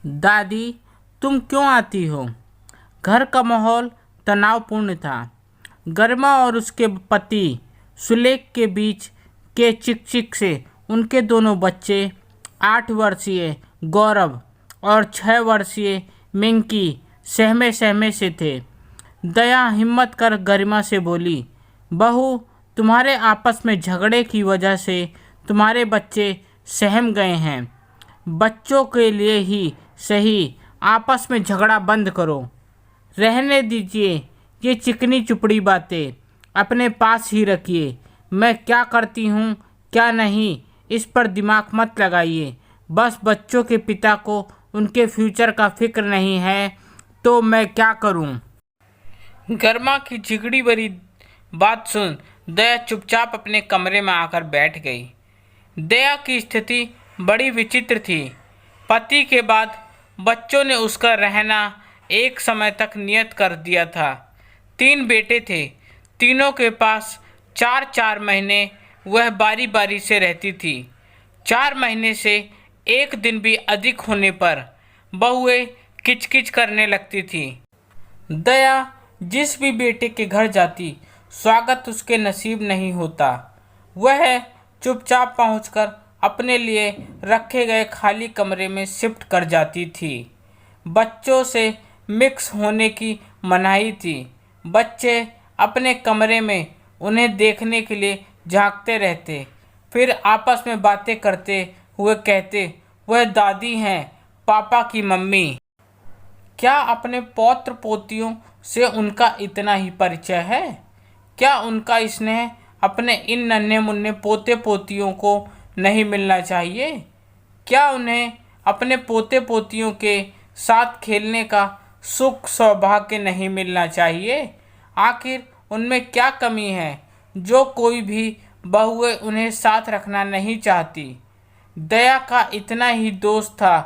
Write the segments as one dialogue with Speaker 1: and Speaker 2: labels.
Speaker 1: दादी, तुम क्यों आती हो? घर का माहौल तनावपूर्ण था। गरिमा और उसके पति सुलेख के बीच के चिक-चिक से उनके दोनों बच्चे 8 वर्षीय गौरव और 6 वर्षीय मिंकी सहमे सहमे से थे। दया हिम्मत कर गरिमा से बोली, बहू, तुम्हारे आपस में झगड़े की वजह से तुम्हारे बच्चे सहम गए हैं। बच्चों के लिए ही सही, आपस में झगड़ा बंद करो। रहने दीजिए ये चिकनी चुपड़ी बातें, अपने पास ही रखिए। मैं क्या करती हूँ क्या नहीं, इस पर दिमाग मत लगाइए। बस बच्चों के पिता को उनके फ्यूचर का फिक्र नहीं है तो मैं क्या करूँ? गर्मा की झिगड़ी भरी बात सुन दया चुपचाप अपने कमरे में आकर बैठ गई। दया की स्थिति बड़ी विचित्र थी। पति के बाद बच्चों ने उसका रहना एक समय तक नियत कर दिया था। 3 बेटे थे। तीनों के पास 4-4 महीने वह बारी बारी से रहती थी। 4 महीने से एक दिन भी अधिक होने पर बहुएं किचकिच करने लगती थी। दया जिस भी बेटे के घर जाती, स्वागत उसके नसीब नहीं होता। वह चुपचाप पहुंचकर अपने लिए रखे गए खाली कमरे में शिफ्ट कर जाती थी। बच्चों से मिक्स होने की मनाही थी। बच्चे अपने कमरे में उन्हें देखने के लिए झांकते रहते, फिर आपस में बातें करते हुए कहते, वह दादी हैं, पापा की मम्मी। क्या अपने पौत्र पोतियों से उनका इतना ही परिचय है? क्या उनका स्नेह अपने इन नन्हे मुन्ने पोते पोतियों को नहीं मिलना चाहिए? क्या उन्हें अपने पोते पोतियों के साथ खेलने का सुख सौभाग्य नहीं मिलना चाहिए? आखिर उनमें क्या कमी है जो कोई भी बहुएं उन्हें साथ रखना नहीं चाहती? दया का इतना ही दोष था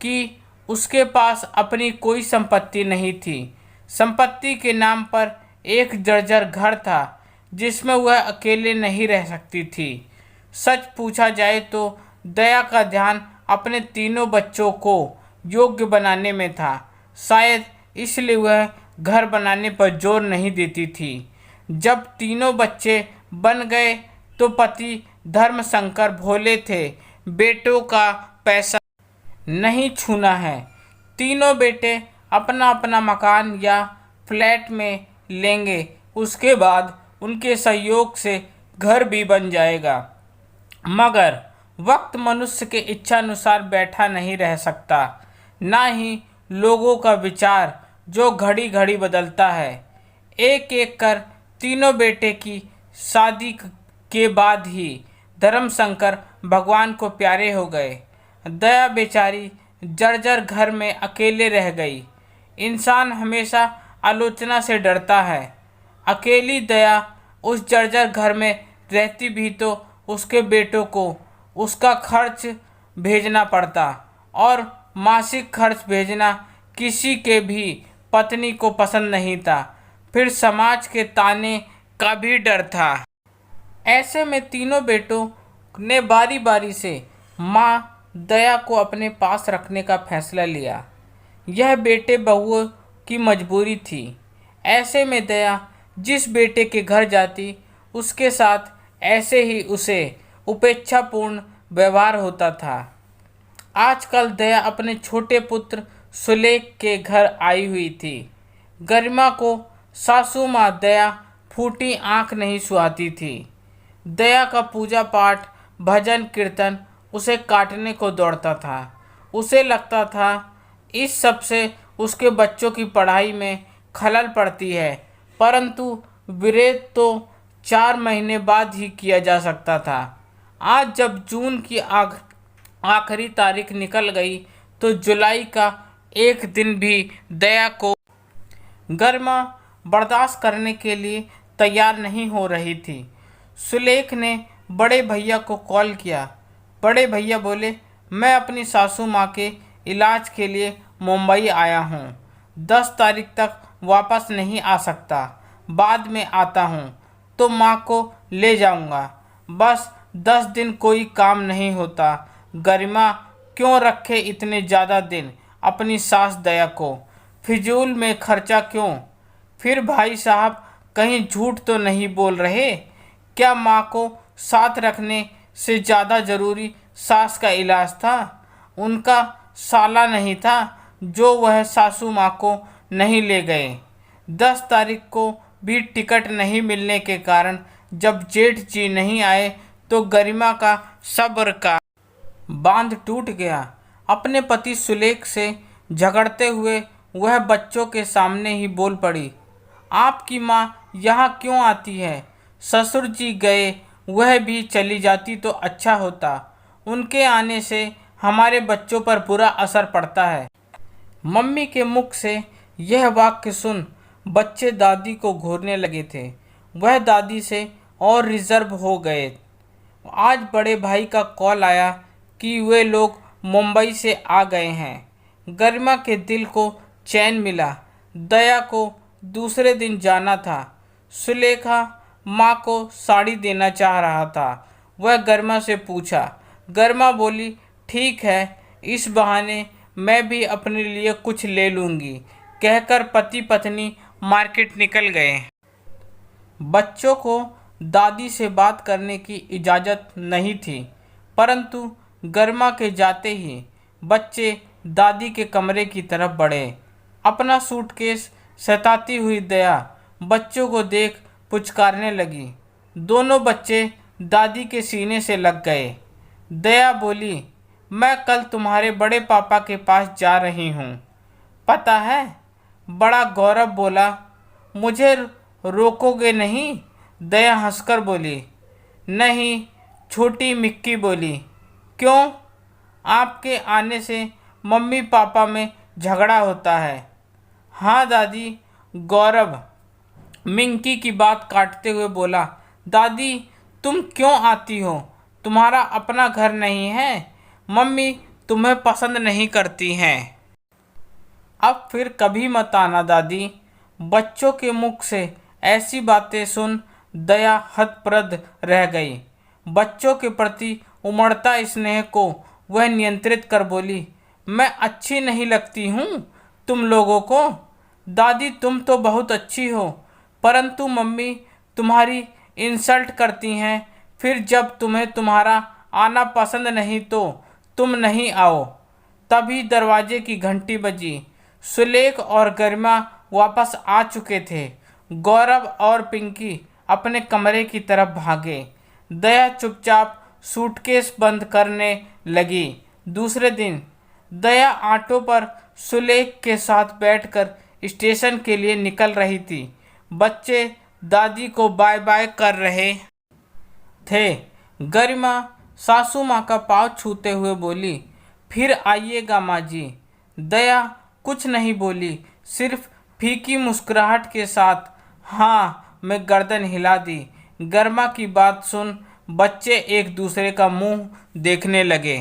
Speaker 1: कि उसके पास अपनी कोई संपत्ति नहीं थी। संपत्ति के नाम पर एक जर्जर घर था जिसमें वह अकेले नहीं रह सकती थी। सच पूछा जाए तो दया का ध्यान अपने तीनों बच्चों को योग्य बनाने में था। शायद इसलिए वह घर बनाने पर जोर नहीं देती थी। जब तीनों बच्चे बन गए तो पति धर्मशंकर भोले थे, बेटों का पैसा नहीं छूना है। तीनों बेटे अपना अपना मकान या फ्लैट में लेंगे, उसके बाद उनके सहयोग से घर भी बन जाएगा। मगर वक्त मनुष्य के इच्छानुसार बैठा नहीं रह सकता, ना ही लोगों का विचार जो घड़ी घड़ी बदलता है। एक एक कर तीनों बेटे की शादी के बाद ही धर्मशंकर भगवान को प्यारे हो गए। दया बेचारी जर्जर घर में अकेले रह गई। इंसान हमेशा आलोचना से डरता है। अकेली दया उस जर्जर घर में रहती भी तो उसके बेटों को उसका खर्च भेजना पड़ता, और मासिक खर्च भेजना किसी के भी पत्नी को पसंद नहीं था। फिर समाज के ताने का भी डर था। ऐसे में तीनों बेटों ने बारी बारी से माँ दया को अपने पास रखने का फैसला लिया। यह बेटे बहुओं की मजबूरी थी। ऐसे में दया जिस बेटे के घर जाती, उसके साथ ऐसे ही उसे उपेक्षापूर्ण व्यवहार होता था। आजकल दया अपने छोटे पुत्र सुलेख के घर आई हुई थी। गरिमा को सासू माँ दया फूटी आंख नहीं सुहाती थी। दया का पूजा पाठ, भजन कीर्तन उसे काटने को दौड़ता था। उसे लगता था इस सब से उसके बच्चों की पढ़ाई में खलल पड़ती है, परंतु विरोध तो 4 महीने बाद ही किया जा सकता था। आज जब जून की आखिरी तारीख निकल गई तो जुलाई का एक दिन भी दया को गर्मा बर्दाश्त करने के लिए तैयार नहीं हो रही थी। सुलेख ने बड़े भैया को कॉल किया। बड़े भैया बोले, मैं अपनी सासू माँ के इलाज के लिए मुंबई आया हूँ। 10 तारीख तक वापस नहीं आ सकता, बाद में आता हूँ तो माँ को ले जाऊँगा। बस 10 दिन कोई काम नहीं होता। गरिमा क्यों रखे इतने ज़्यादा दिन? अपनी सास दया को, फिजूल में खर्चा क्यों? फिर भाई साहब कहीं झूठ तो नहीं बोल रहे? क्या माँ को साथ रखने से ज़्यादा ज़रूरी सास का इलाज था? उनका साला नहीं था जो वह सासू माँ को नहीं ले गए। 10 तारीख को भी टिकट नहीं मिलने के कारण जब जेठ जी नहीं आए तो गरिमा का सब्र का बांध टूट गया। अपने पति सुलेख से झगड़ते हुए वह बच्चों के सामने ही बोल पड़ी, आपकी माँ यहाँ क्यों आती है? ससुर जी गए, वह भी चली जाती तो अच्छा होता। उनके आने से हमारे बच्चों पर बुरा असर पड़ता है। मम्मी के मुख से यह वाक्य सुन बच्चे दादी को घूरने लगे थे। वह दादी से और रिजर्व हो गए। आज बड़े भाई का कॉल आया कि वे लोग मुंबई से आ गए हैं। गरिमा के दिल को चैन मिला। दया को दूसरे दिन जाना था। सुलेखा माँ को साड़ी देना चाह रहा था। वह गरिमा से पूछा। गरिमा बोली, ठीक है, इस बहाने मैं भी अपने लिए कुछ ले लूँगी, कहकर पति पत्नी मार्केट निकल गए। बच्चों को दादी से बात करने की इजाज़त नहीं थी, परंतु गरिमा के जाते ही बच्चे दादी के कमरे की तरफ बढ़े। अपना सूटकेस सताती हुई दया बच्चों को देख पुचकारने लगी। दोनों बच्चे दादी के सीने से लग गए। दया बोली, मैं कल तुम्हारे बड़े पापा के पास जा रही हूँ, पता है? बड़ा गौरव बोला, मुझे रोकोगे नहीं? दया हंसकर बोली, नहीं। छोटी मिक्की बोली, क्यों? आपके आने से मम्मी पापा में झगड़ा होता है। हाँ दादी। गौरव मिंकी की बात काटते हुए बोला, दादी तुम क्यों आती हो? तुम्हारा अपना घर नहीं है? मम्मी तुम्हें पसंद नहीं करती हैं। अब फिर कभी मत आना दादी। बच्चों के मुख से ऐसी बातें सुन दया हतप्रभ रह गई। बच्चों के प्रति उमड़ता स्नेह को वह नियंत्रित कर बोली, मैं अच्छी नहीं लगती हूँ तुम लोगों को? दादी तुम तो बहुत अच्छी हो, परंतु मम्मी तुम्हारी इंसल्ट करती हैं। फिर जब तुम्हें तुम्हारा आना पसंद नहीं तो तुम नहीं आओ। तभी दरवाजे की घंटी बजी। सुलेख और गरिमा वापस आ चुके थे। गौरव और पिंकी अपने कमरे की तरफ भागे। दया चुपचाप सूटकेस बंद करने लगी। दूसरे दिन दया ऑटो पर सुलेख के साथ बैठकर स्टेशन के लिए निकल रही थी। बच्चे दादी को बाय बाय कर रहे थे। गरिमा सासू माँ का पाँव छूते हुए बोली, फिर आइएगा माँ जी। दया कुछ नहीं बोली, सिर्फ फीकी मुस्कुराहट के साथ हाँ में गर्दन हिला दी। गरिमा की बात सुन बच्चे एक दूसरे का मुंह देखने लगे।